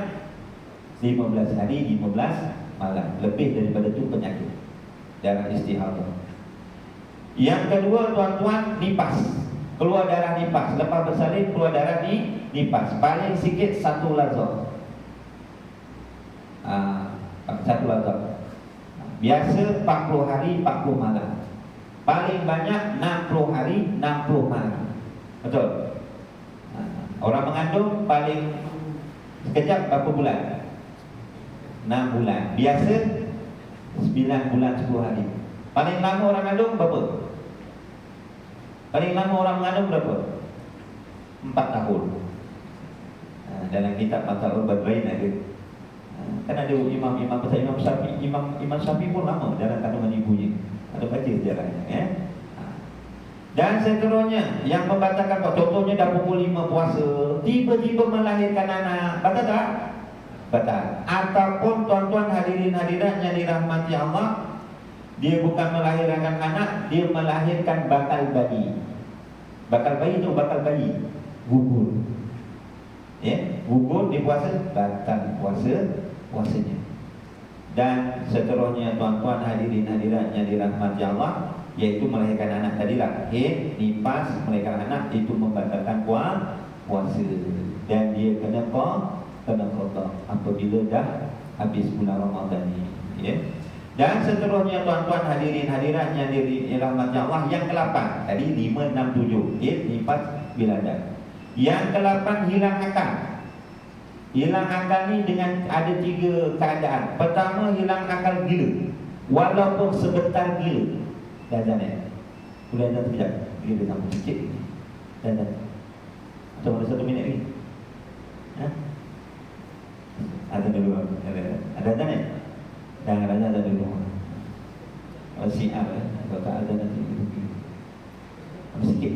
15 hari 15 malam. Lebih daripada itu penyakit darah istihadah. Yang kedua tuan-tuan, nipas. Keluar darah nipas. Lepas bersalin keluar darah nipas. Paling sikit 1 lazar. 1 lazar. Biasa 40 hari 40 malam. Paling banyak 60 hari 60 malam. Betul? Orang mengandung paling sekejap berapa bulan? 6 bulan. Biasa 9 bulan 10 hari. Paling lama orang mengandung berapa? Paling lama orang mengandung berapa? 4 tahun. Dalam kitab Matalul Badrain ada. Kan ada imam-imam pasal Imam Syafi'i, Imam Syafi'i pun lama dalam kandungan ibunya. Ada baca sejarahnya, ya. Dan seterusnya yang membatalkan, contohnya dah pukul 5 puasa, tiba-tiba melahirkan anak, batal tak? Batal. Ataupun tuan-tuan hadirin hadirat yang dirahmati Allah, dia bukan melahirkan anak, dia melahirkan bakal bayi. Bakal bayi itu bakal bayi gugur. Ya, gugur di puasa, batal puasanya. Dan seterusnya tuan-tuan hadirin hadirat yang dirahmati Allah, yaitu melahirkan anak tadi lahir, nifas, melahirkan anak itu membatalkan puasa. Dan dia kena qada apabila dah habis bulan Ramadan ni, ya. Dan seterusnya tuan-tuan hadirin hadirat yang dirahmati Allah, yang ke-8 tadi 5, 6, 7 nifas biladah. Yang ke-8 hilang akal. Hilang akal ni dengan ada 3 keadaan. Pertama, hilang akal gila, walaupun sebentar gila. Dan boleh dah sekejap, dia sambung sikit. Dan macam ada 1 minit lagi. Ada dulu. Ada ni? Dah ada dulu. Siap kalau tak ada nanti sikit.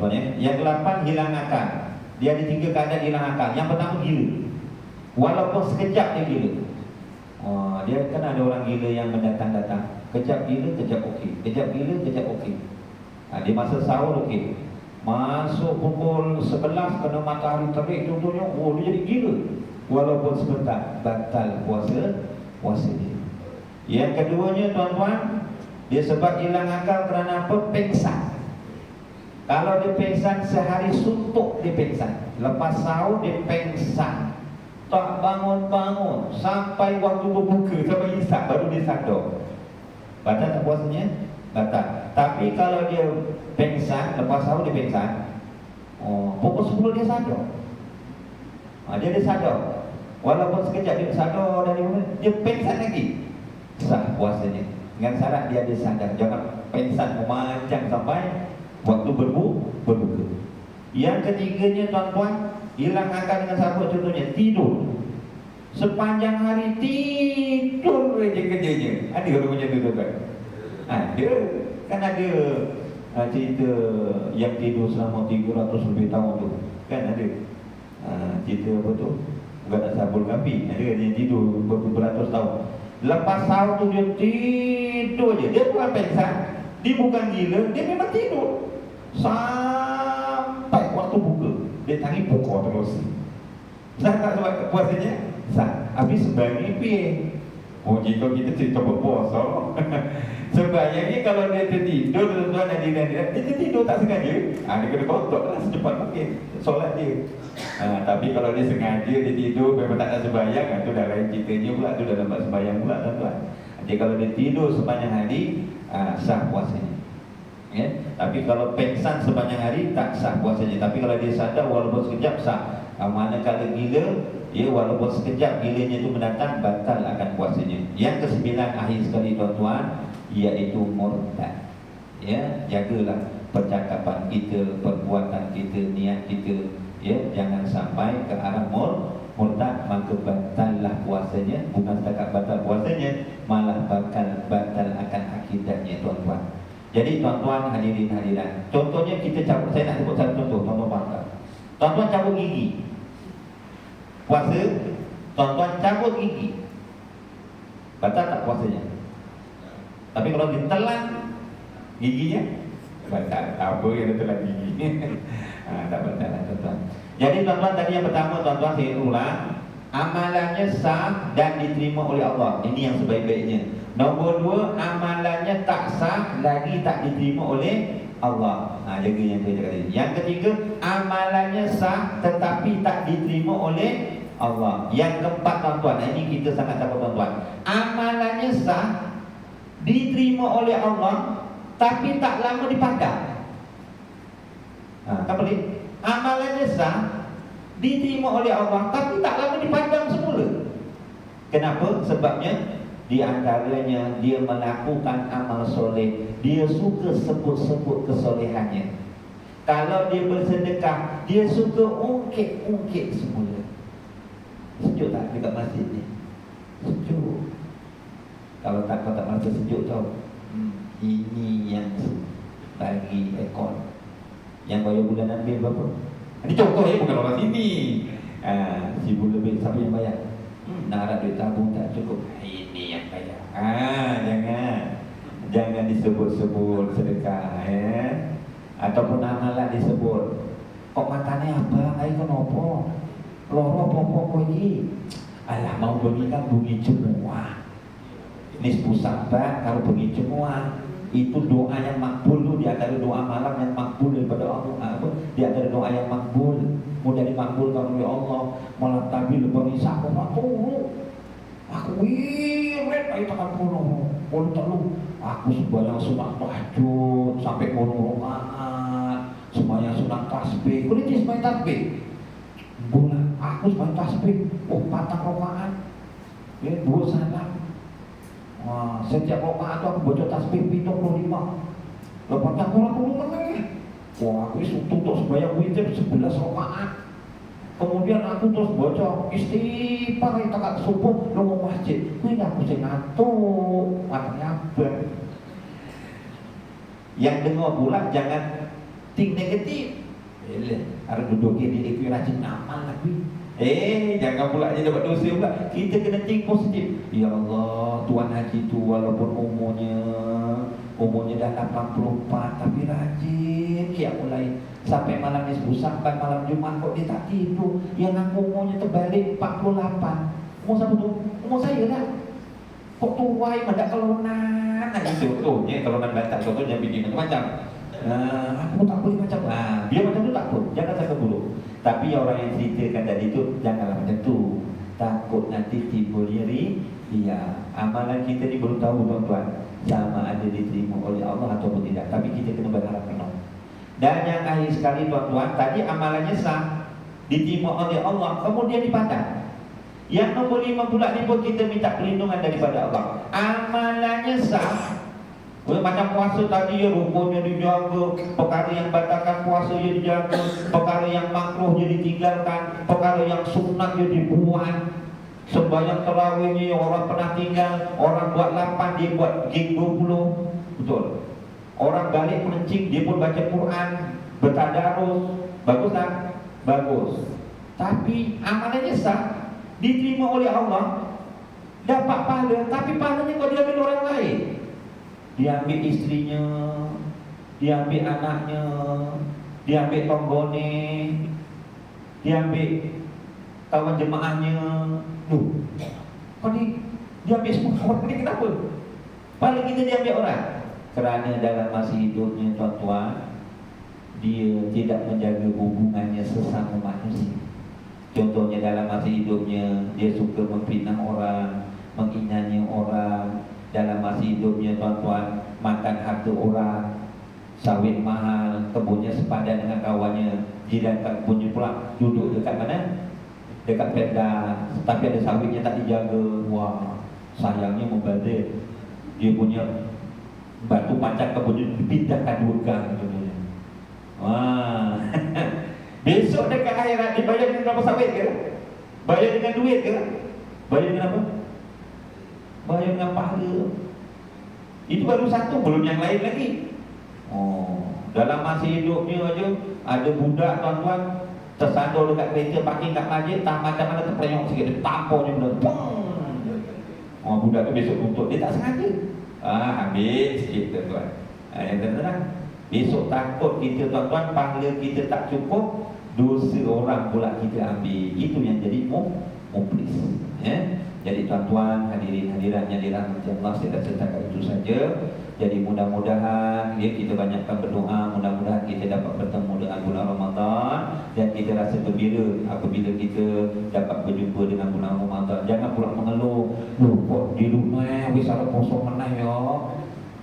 tuan-tuan ya. Yang ke-8 hilang akal. Dia ada 3 keadaan hilang akal. Yang pertama gila. Walaupun sekejap dia gila. Dia kan ada orang gila yang mendatang-datang. Kejap gila, kejap okey. Kejap gila, kejap okey. Dia masa sahur okey. Masuk pukul 11 kena matahari terik contohnya, dia jadi gila. Walaupun sebentar, batal puasa dia. Yang keduanya tuan-tuan, dia sebab hilang akal kerana apa? Pengsan. Kalau dia pengsan sehari suntuk dia pengsan. Lepas sahur dia pengsan. Tak bangun-bangun sampai waktu berbuka, sampai isyak baru dia sadar. Batal tak puasanya? Batal. Tapi kalau dia pengsan, lepas sahur dia pengsan, pukul 10 dia sadar. Dia sadar. Walaupun sekejap dia sadar dari mana, dia pengsan lagi. Sah puasanya. Dengan syarat dia ada sadar. Jangan pengsan memanjang sampai waktu berbuka. Yang ketiganya tuan-tuan, hilang akal dengan siapa? Contohnya tidur. Sepanjang hari tidur saja kerjanya. Ada orang macam tu kan? Ada. Kan ada cerita yang tidur selama 300 lebih tahun tu. Kan ada. Cerita apa tu? Bukan nak sabul kapi. Ada yang tidur beratus tahun. Lepas sahur tu dia tidur je. Dia bukan pengsan, dia bukan gila, dia memang tidur sampai waktu buka. Dia tangi pukul terus. Sah tak sebab puasanya? Sah. Habis sembahyang piye? Jika kita cerita berpuasa sembahyangnya kalau dia tertidur, tuan-tuan hadirin, dia tertidur tak sengaja, dia kena kotak lah secepat mungkin solat dia. Tapi kalau dia sengaja dia tidur memang tak nak sembahyang, itu dah lain ceritanya pula, itu dah lambat sembahyang pula tuan-tuan. Jadi kalau dia tidur sepanjang hari, sah puasanya. Ya? Tapi kalau pengsan sepanjang hari tak sah puasanya. Tapi kalau dia sadar walaupun sekejap sah. Manakala gila, walaupun sekejap gilanya itu mendatang, batal akan puasanya. Yang ke-9 akhir sekali tuan-tuan, iaitu murtad. Ya, jagalah percakapan kita, perbuatan kita, niat kita, jangan sampai ke arah murtad, maka batallah puasanya. Bukan setakat batal puasanya, malah batal akan akidahnya tuan-tuan. Jadi tuan-tuan hadirin hadirat, contohnya kita cabut, saya nak sebut satu contoh, tuan-tuan. Tuan-tuan cabut gigi. Puasa, tuan-tuan cabut gigi, batal tak puasanya? Tapi kalau ditelan giginya, batal. Apa yang ditelan gigi? Tak batal lah tuan-tuan. Jadi tuan-tuan tadi yang pertama tuan-tuan saya ulang, amalannya sah dan diterima oleh Allah. Ini yang sebaik-baiknya. Nombor 2, amalannya tak sah lagi tak diterima oleh Allah. Jaga yang saya cakap tadi. Yang ketiga, amalannya sah tetapi tak diterima oleh Allah. Yang keempat tuan-tuan, ini kita sangat takut tuan-tuan. Amalannya sah, diterima oleh Allah, tapi tak lama dipandang. Tak boleh. Amalannya sah, diterima oleh Allah, tapi tak lama dipandang semula. Kenapa? Sebabnya di antaranya dia melakukan amal soleh, dia suka sebut-sebut kesolehannya. Kalau dia bersedekah, dia suka ungkit-ungkit semula. Sejuk tak dekat masjid ni? Sejuk. Kalau tak kau tak merasa sejuk tau. Ini yang bagi ekor. Yang bayar bulanan bil berapa? Ini contoh ya, bukan orang sini. Seribu lebih, siapa yang bayar? Nak harap duit tabung tak cukup, ini yang bayar. Jangan disebut-sebut sedekah, ataupun amalan disebut. Kok matanya apa? Ayo kenapa? Loro apa-apa ini? Alah mau bengi kan bungi semua. Nisfu sabat kalau bengi semua. Itu doa yang makbul tu, di antara doa malam yang makbul daripada Allah. Di antara doa yang makbul, mudah dimakbulkan oleh Allah. Malam tabi lepas isya aku wirid ayo tekan kono. Aku sembahyang sunat tahajud sampai 10 rakaat, sembahyang sunat tasbih. Kau ni sembahyang tasbih. Bulan aku sembahyang tasbih 4 rakaat. 2 salam. Setiap rakaat aku baca tasbih 75. Lepas tak kurang menit. Aku tutup sembahyang witir 11 rakaat. Kemudian aku terus baca istighfar tak subuh nang masjid. Kuwi aku sing ngantuk, matanya abang. Yang dengar pula jangan think negatif. Harus dudukin diri itu rajin amal lagi. Jangan pula dia dapat dosa pula. Kita kena think positif. Ya Allah, Tuan Haji tu walaupun umurnya dah 84 tapi rajin kiam mulai sampai malam Nisfu sampai malam Jumat kok dia tak tidur. Yang aku umurnya terbalik 48. Umur siapa tu? Umur saya dah. Kok tuai mendak kelonan. Nah itu contohnya kelonan Batak contohnya bikin macam-macam. Aku tak boleh macam dia macam tu tak pun, jangan cakap buruk. Tapi orang yang ceritakan tadi tu janganlah macam tu. Takut nanti timbul iri. Ya, amalan kita ni belum tahu tuan-tuan sama ada diterima oleh Allah ataupun tidak. Tapi kita kena berharap penuh. Dan yang akhir sekali tuan-tuan, tadi amalannya sah, diterima oleh Allah, kemudian dipandang. Yang nombor 5 pula ni pun kita minta perlindungan daripada Allah. Amalannya sah. Macam puasa tadi ya rukunnya dijaga, perkara yang batalkan puasa ya dijaga, perkara yang makruh ya ditinggalkan, perkara yang sunat ya dibuat. Sembahyang tarawihnya yang orang pernah tinggal, orang buat 8 dia buat gig 20. Betul. Orang balik mencing dia pun baca Quran, bertadarus. Bagus tak? Bagus. Tapi amalannya sah, diterima oleh Allah, dapat pahala, tapi pahalanya kau diambil orang lain. Diambil istrinya, diambil anaknya, diambil tonggone, diambil kawan jemaahnya. Kau ni diambil semua orang ni kenapa? Paling kita diambil orang. Kerana dalam masa hidupnya tuan-tuan, dia tidak menjaga hubungannya sesama manusia. Contohnya dalam masa hidupnya dia suka memfitnah orang, menghina orang. Dalam masa hidupnya tuan-tuan makan harta orang, sawit mahal, kebunnya sepadan dengan kawannya. Jiran kebunnya pula duduk dekat mana? Dekat Pemda, tapi ada sawitnya tak dijaga. Wah, sayangnya membazir. Dia punya batu pancang kebunnya dipindahkan 2 gang contohnya. Wah. Besok dekat akhirat dibayar dengan berapa sawit ke? Bayar dengan duit ke? Bayar dengan apa? Bayar dengan pahala. Itu baru satu, belum yang lain lagi. Dalam masa hidupnya aja ada budak tuan-tuan tersandar dekat kereta parking kat masjid, tak macam mana terpenyok sikit, dia tampar dia benar. Budak tu besok tuntut, dia tak sengaja. Habis sikit tuan-tuan. Yang terang. Besok takut kita tuan-tuan, pahala kita tak cukup, dosa orang pula kita ambil. Itu yang jadi muflis. Jadi tuan-tuan, hadirin-hadirat yang dirahmati Allah, saya rasa setakat itu saja. Jadi mudah-mudahan kita banyakkan berdoa, mudah-mudahan kita dapat bertemu dengan bulan Ramadan dan kita rasa gembira apabila kita dapat berjumpa dengan bulan Ramadan. Jangan pula mengeluh, kok di rumah wis ada puasa menah ya.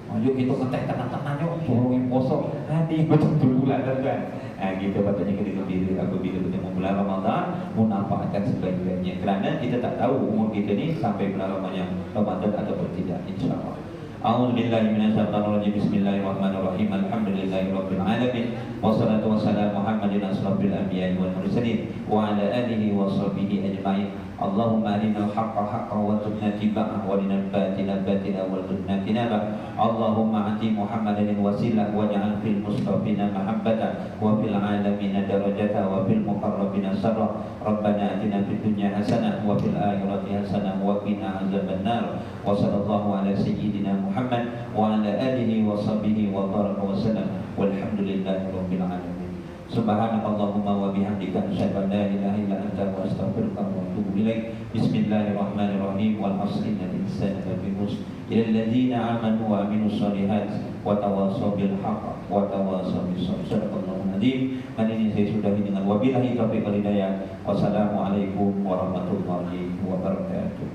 Yuk kita ngetek tenang-tenang yuk, suruh yang puasa. Nanti macam tu bulan tuan-tuan. Kita patutnya kena gembira apabila bertemu bulan Ramadan, memanfaatkan sebaik-baiknya. Kerana kita tak tahu umur kita ni sampai bulan Ramadan ataupun tidak, insya-Allah. A'udzubillahi minasyaitonirrajim. Bismillahirrahmanirrahim. Alhamdulillahirabbil alamin. Wassalatu wassalamu Muhammadin asrofil anbiya'i wal mursalin wa ala alihi washabbihi ajma'in. Allahumma arinal haqqa haqqan warzuqna ittiba'ah wa arinal batila batila warzuqna tinabah. Allahumma ati Muhammadan wasilah waj'al fil mustafina mahabbatan wa fil alamin darajatan wa fil muqarrabina sarra. Rabbana atina fid dunya hasanah wa fil akhirati hasanah wa qina azabannar. Wa sallallahu ala sayyidina Muhammad wa ala alihi wa sahbihi wa baraka wa sallam. Walhamdulillahi rabbil alamin. Subhanakallahumma wa bihamdika asyhadu an la ilaha illa anta wa astaghfiruka wa atubu ilaik. Bismillahirrahmanirrahim. Wal 'asri innal insana lafi khusr illa alladziina aamanu wa 'amilus shalihaati wa tawassaw bil haqqi wa tawassaw bis sabr. Sadaqallahul adzim. Ini saya sudahi dengan wabillahi taufiq wal hidayah. Wassalamualaikum warahmatullahi wabarakatuh.